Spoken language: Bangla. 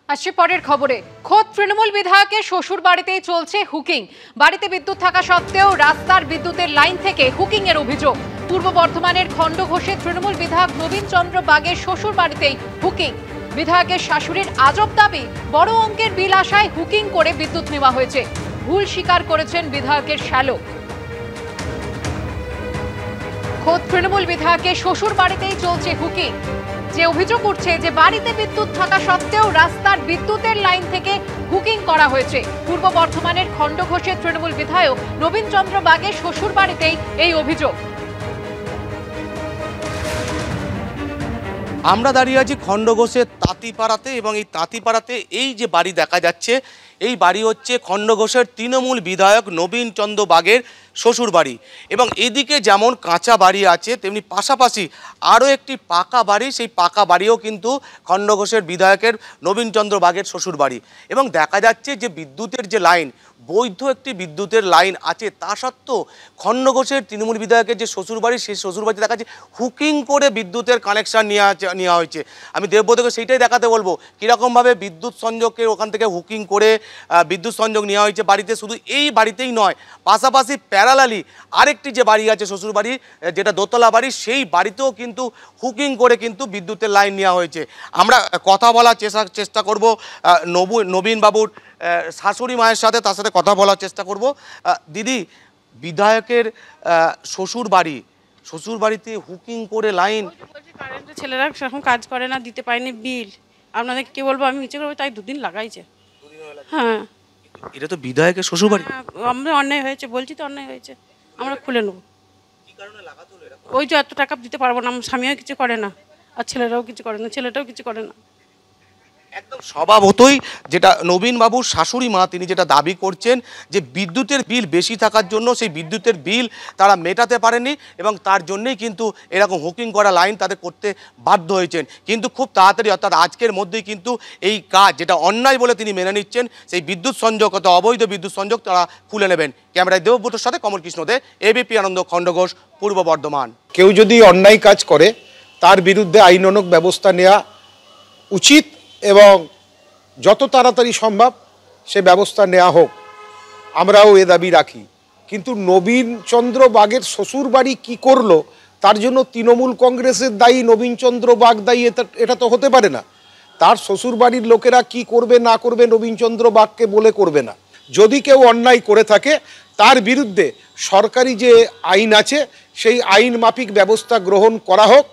আসছে পরের খবরে। খোদ তৃণমূল বিধায়কের শ্বশুর বাড়িতেই চলছে হুকিং। বাড়িতে বিদ্যুৎ থাকা সত্ত্বেও রাস্তার বিদ্যুতের লাইন থেকে হুকিং এর অভিযোগ। পূর্ব বর্ধমানের খণ্ডঘোষে তৃণমূল বিধায়ক নবীন চন্দ্র বাগের শ্বশুর বাড়িতেই হুকিং। বিধায়কের শাশুড়ির আজব দাবি, বড় অঙ্কের বিল আসায় হুকিং করে বিদ্যুৎ নেওয়া হয়েছে। ভুল স্বীকার করেছেন বিধায়কের শ্যালক। খোদ তৃণমূল বিধায়কের শ্বশুর বাড়িতেই চলছে হুকিং। যে অভিযোগ উঠছে যে বাড়িতে বিদ্যুৎ থাকা সত্ত্বেও রাস্তার বিদ্যুতের লাইন থেকে হুকিং করা হয়েছে। পূর্ব বর্ধমানের খণ্ডঘোষের তৃণমূল বিধায়ক নবীন চন্দ্র বাগের শ্বশুর বাড়িতেই এই অভিযোগ। আমরা দাঁড়িয়ে আছি খণ্ডঘোষের তাঁতিপাড়াতে, এবং এই তাঁতিপাড়াতে এই যে বাড়ি দেখা যাচ্ছে, এই বাড়ি হচ্ছে খণ্ডঘোষের তৃণমূল বিধায়ক নবীন চন্দ্র বাগের শ্বশুর বাড়ি। এবং এদিকে যেমন কাঁচা বাড়ি আছে, তেমনি পাশাপাশি আরও একটি পাকা বাড়ি, সেই পাকা বাড়িও কিন্তু খণ্ডঘোষের বিধায়কের নবীন চন্দ্র বাগের শ্বশুর বাড়ি। এবং দেখা যাচ্ছে যে বিদ্যুতের যে লাইন, বৈধ একটি বিদ্যুতের লাইন আছে, তা সত্ত্বেও খণ্ডঘোষের তৃণমূল বিধায়কের যে শ্বশুরবাড়ি, সেই শ্বশুরবাড়িতে দেখা যাচ্ছে হুকিং করে বিদ্যুতের কানেকশান নেওয়া হয়েছে। আমি দেবব্রতকে সেইটাই দেখাতে বলবো, কীরকমভাবে বিদ্যুৎ সংযোগকে ওখান থেকে হুকিং করে বিদ্যুৎ সংযোগ নেওয়া হয়েছে বাড়িতে। শুধু এই বাড়িতেই নয়, পাশাপাশি প্যারালালি আরেকটি যে বাড়ি আছে শ্বশুরবাড়ি, যেটা দোতলা বাড়ি, সেই বাড়িতেও কিন্তু হুকিং করে কিন্তু বিদ্যুতের লাইন নেওয়া হয়েছে। আমরা কথা বলার চেষ্টা করব নবীন বাবুর শাশুড়ি মায়ের সাথে, তার সাথে কথা বলার চেষ্টা করব। দিদি, বিধায়কের শ্বশুর বাড়িতে হুকিং করে লাইন, কারেন্টের ছেলেরা সেরকম কাজ করে না, দিতে পারেনি বিল। আপনাদেরকে কি বলবো, আমি নিচে করবো, তাই দুদিন লাগাইছে। হ্যাঁ, এটা তো বিধায়কের শ্বশুর বাড়ি। আমরা অন্যায় হয়েছে, বলছি তো অন্যায় হয়েছে, আমরা খুলে নেবো। ওই যে এত টাকা দিতে পারবো না, আমার স্বামীও কিছু করে না, আর ছেলেরাও কিছু করে না, ছেলেটাও কিছু করে না। একদম স্বভাবতই যেটা নবীন বাবুর শাশুড়ি মা তিনি যেটা দাবি করছেন, যে বিদ্যুতের বিল বেশি থাকার জন্য সেই বিদ্যুতের বিল তারা মেটাতে পারেনি, এবং তার জন্যই কিন্তু এরকম হুকিং করা লাইন তাদের করতে বাধ্য হয়েছেন। কিন্তু খুব তাড়াতাড়ি, অর্থাৎ আজকের মধ্যেই কিন্তু এই কাজ, যেটা অন্যায় বলে তিনি মেনে নিচ্ছেন, সেই বিদ্যুৎ সংযোগ, অর্থাৎ অবৈধ বিদ্যুৎ সংযোগ তারা খুলে নেবেন। ক্যামেরায় দেবব্রতর সাথে কমল কৃষ্ণ দে, এবিপি আনন্দ, খণ্ডঘোষ, পূর্ব বর্ধমান। কেউ যদি অন্যায় কাজ করে তার বিরুদ্ধে আইনানুগ ব্যবস্থা নেওয়া উচিত, এবং যত তাড়াতাড়ি সম্ভব সে ব্যবস্থা নেওয়া হোক, আমরাও এ দাবি রাখি। কিন্তু নবীন চন্দ্র বাগের শ্বশুর বাড়ি কী করলো তার জন্য তৃণমূল কংগ্রেসের দায়ী, নবীন চন্দ্র বাগ দায়ী, এটা তো হতে পারে না। তার শ্বশুর বাড়ির লোকেরা কি করবে না করবে নবীন চন্দ্র বাগকে বলে করবে না। যদি কেউ অন্যায় করে থাকে তার বিরুদ্ধে সরকারি যে আইন আছে সেই আইন মাফিক ব্যবস্থা গ্রহণ করা হোক,